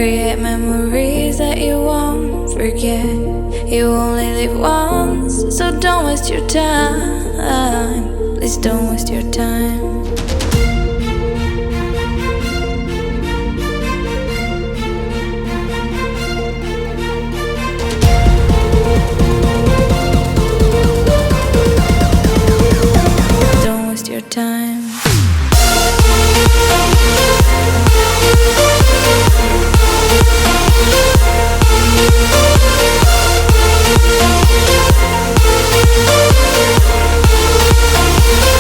Create memories that you won't forget. You only live once, so don't waste your time. Please don't waste your time. Don't waste your time.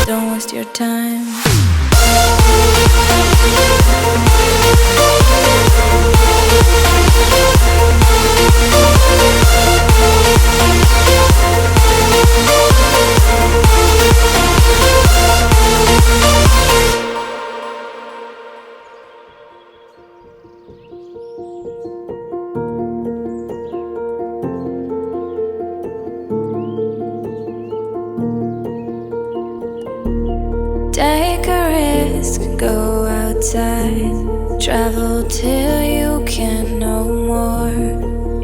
Don't waste your time. Take a risk, go outside. Travel till you can no more.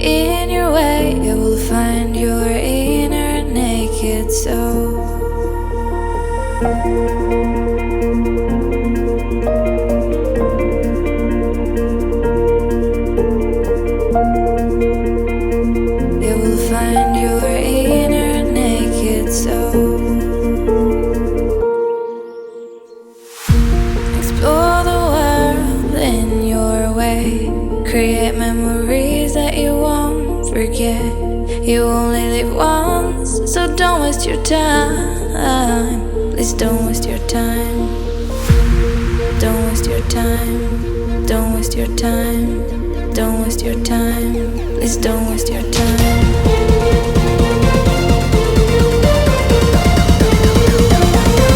In your way, you will find your inner naked soul. You will find your inner naked soul. Explore the world in your way. Create memories that you won't forget. You only live once, so don't waste your time. Please don't waste your time. Don't waste your time. Don't waste your time. Don't waste your time. Please don't waste your time.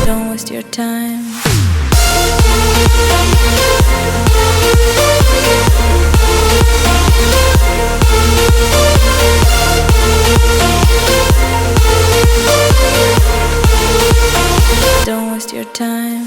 Don't waste your time. Don't waste your time.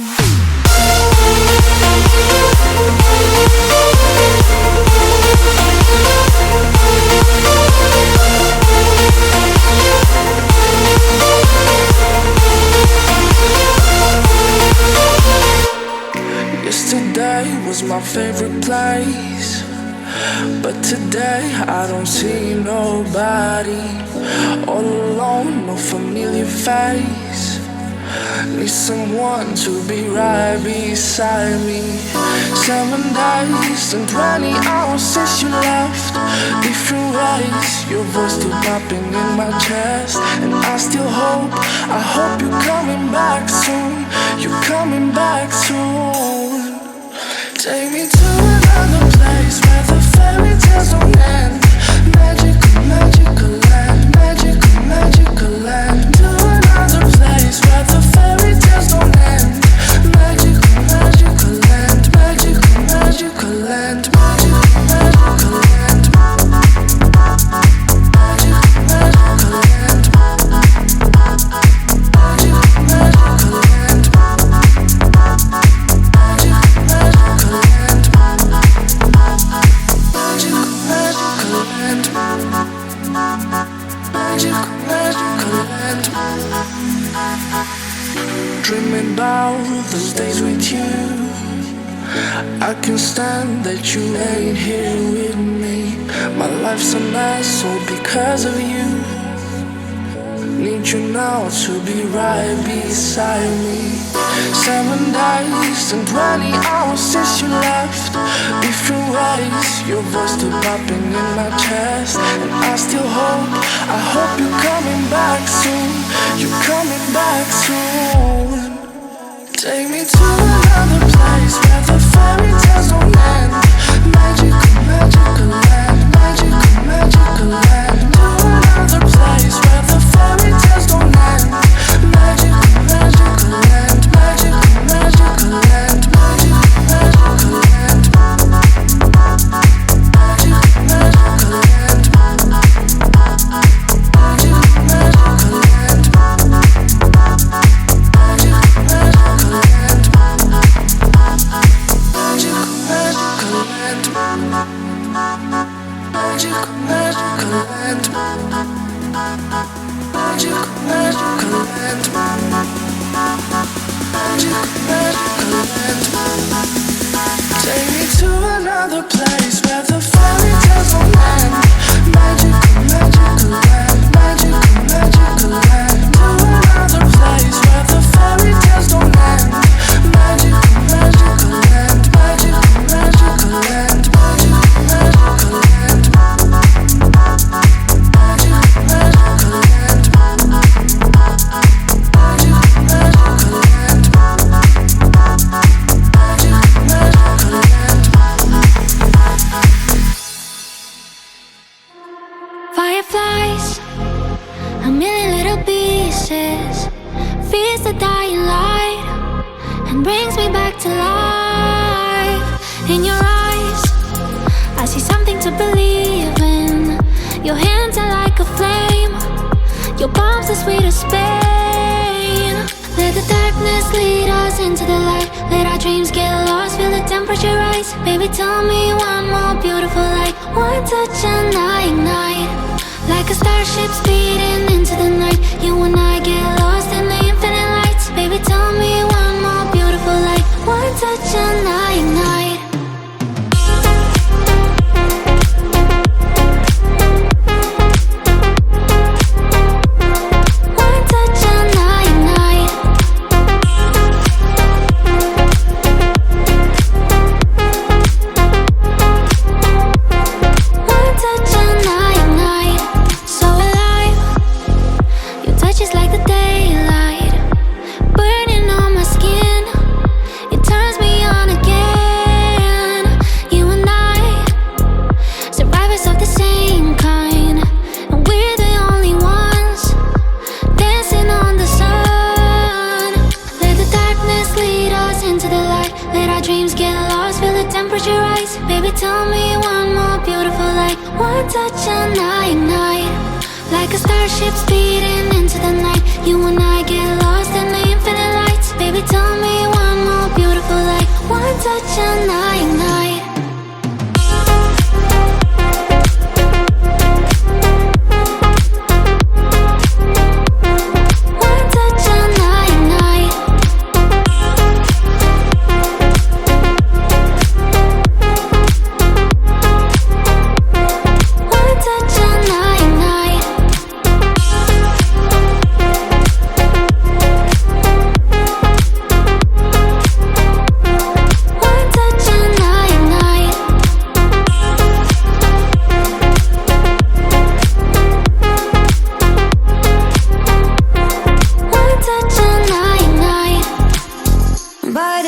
Yesterday was my favorite place, but today I don't see nobody. All alone, no familiar face. Need someone to be right beside me. 7 days and 20 hours since you left. Different ways, your voice still popping in my chest. And I still hope, I hope you're coming back soon. You're coming back soon. Take me to another place where the fairy tales don't end. Magical, magical land. Magical, magical land. To another place where the fairy tales don't end. Magical, magical land. Magical, magical land. Magical, magical land. Magical, magical land. Magical, magical land. Dreaming about those days with you. I can't stand that you ain't here with me. My life's a mess all because of you. Need you now to be right beside me. 7 days and 20 hours since you left. Different ways, your voice still popping in my chest. And I still hope, I hope you're coming back soon. You're coming back soon. Take me to another place where the fairy tales don't end. Magical, magical land. Magical, magical land. To another place where the fairy tales don't end. Magical, magical land. Magical, magical land. Magical, magical land. Magical, magical land. Magical, magical land. Magical, magical land. Magical, magical and brings me back to life. In your eyes, I see something to believe in. Your hands are like a flame, your palms the sweetest pain. Let the darkness lead us into the light. Let our dreams get lost, feel the temperature rise. Baby, tell me one more beautiful light. One touch and I ignite, like a starship speeding into the night. You and I get lost in the infinite lights. Baby, tell me one more beautiful light. One touch and I ignite. Baby, tell me one more beautiful light. One touch and I ignite, like a starship speeding into the night. You and I get lost in the infinite lights. Baby, tell me one more beautiful light. One touch and I ignite. Ride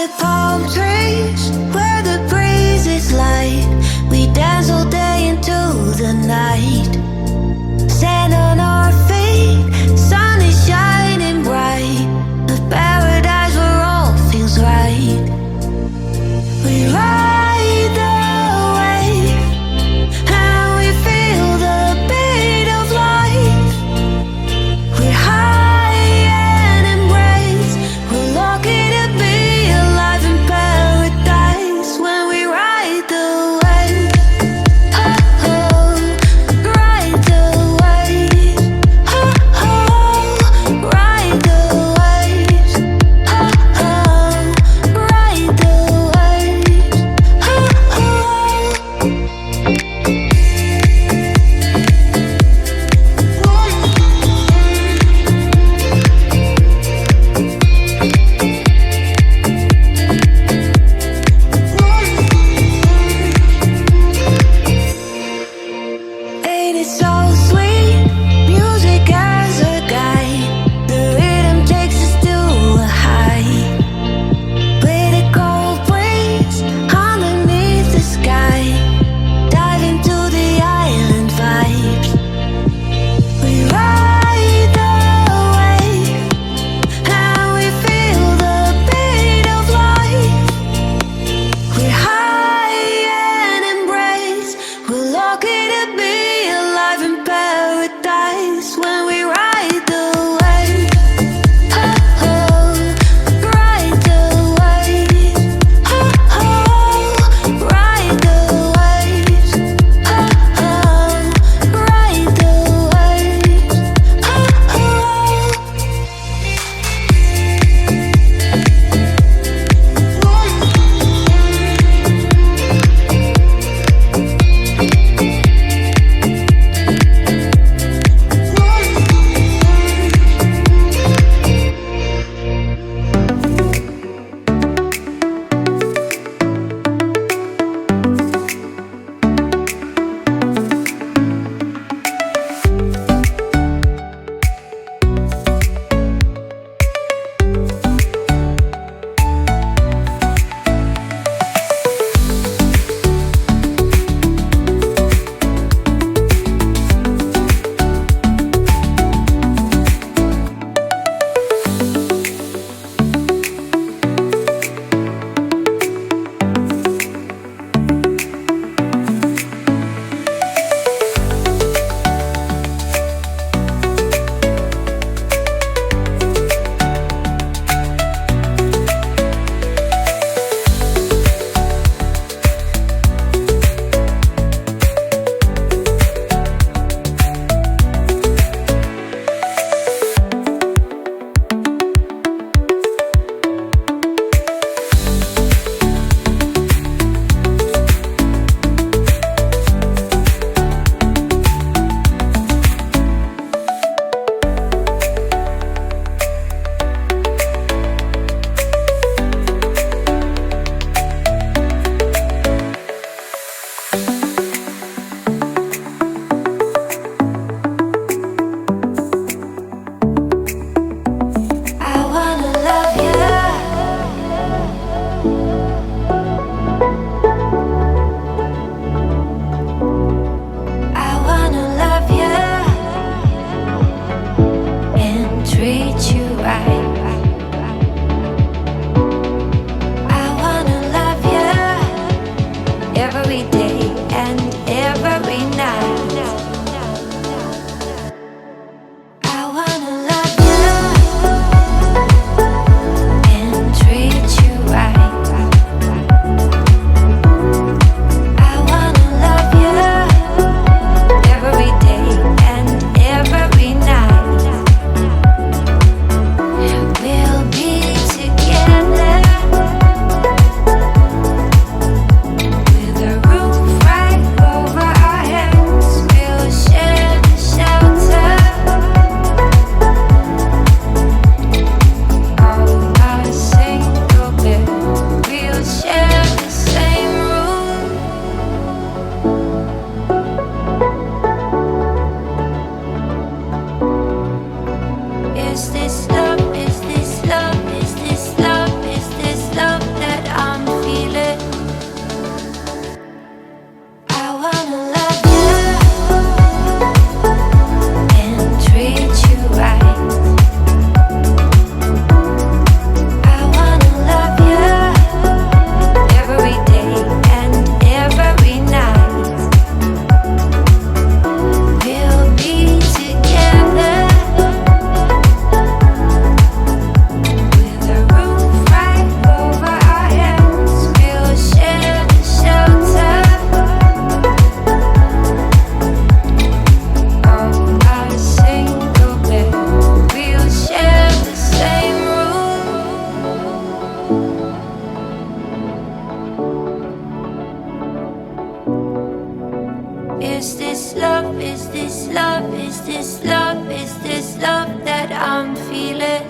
love? Is this love? Is this love that I'm feeling?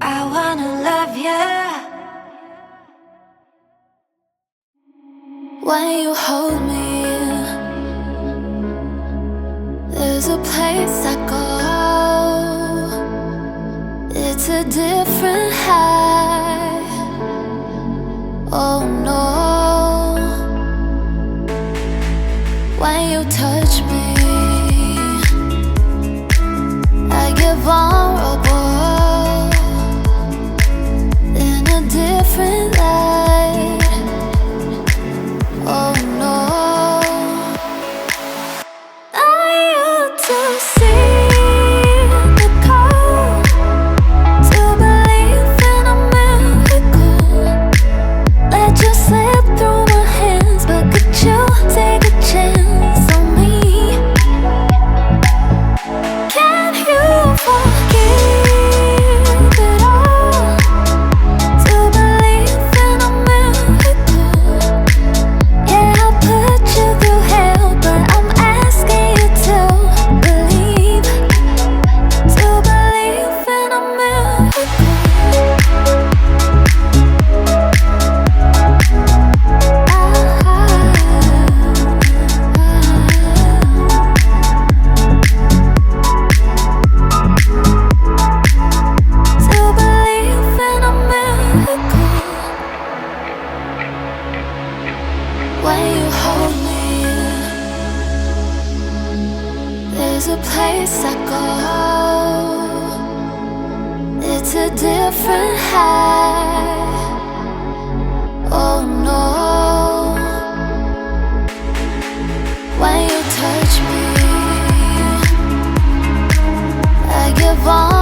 I wanna love you. When you hold me, there's a place I go. It's a different high. Oh no. When you touch me, I get vulnerable in a different light. Oh no. I used to see the call to believe in a miracle. Let you slip through my hands, but could you take a chance on me? Can you forgive it all to believe in a miracle? Yeah, I put you through hell, but I'm asking you to believe in a miracle. To believe in a miracle. When you hold me, there's a place I go. It's a different high. Oh no. When you touch me, I give on.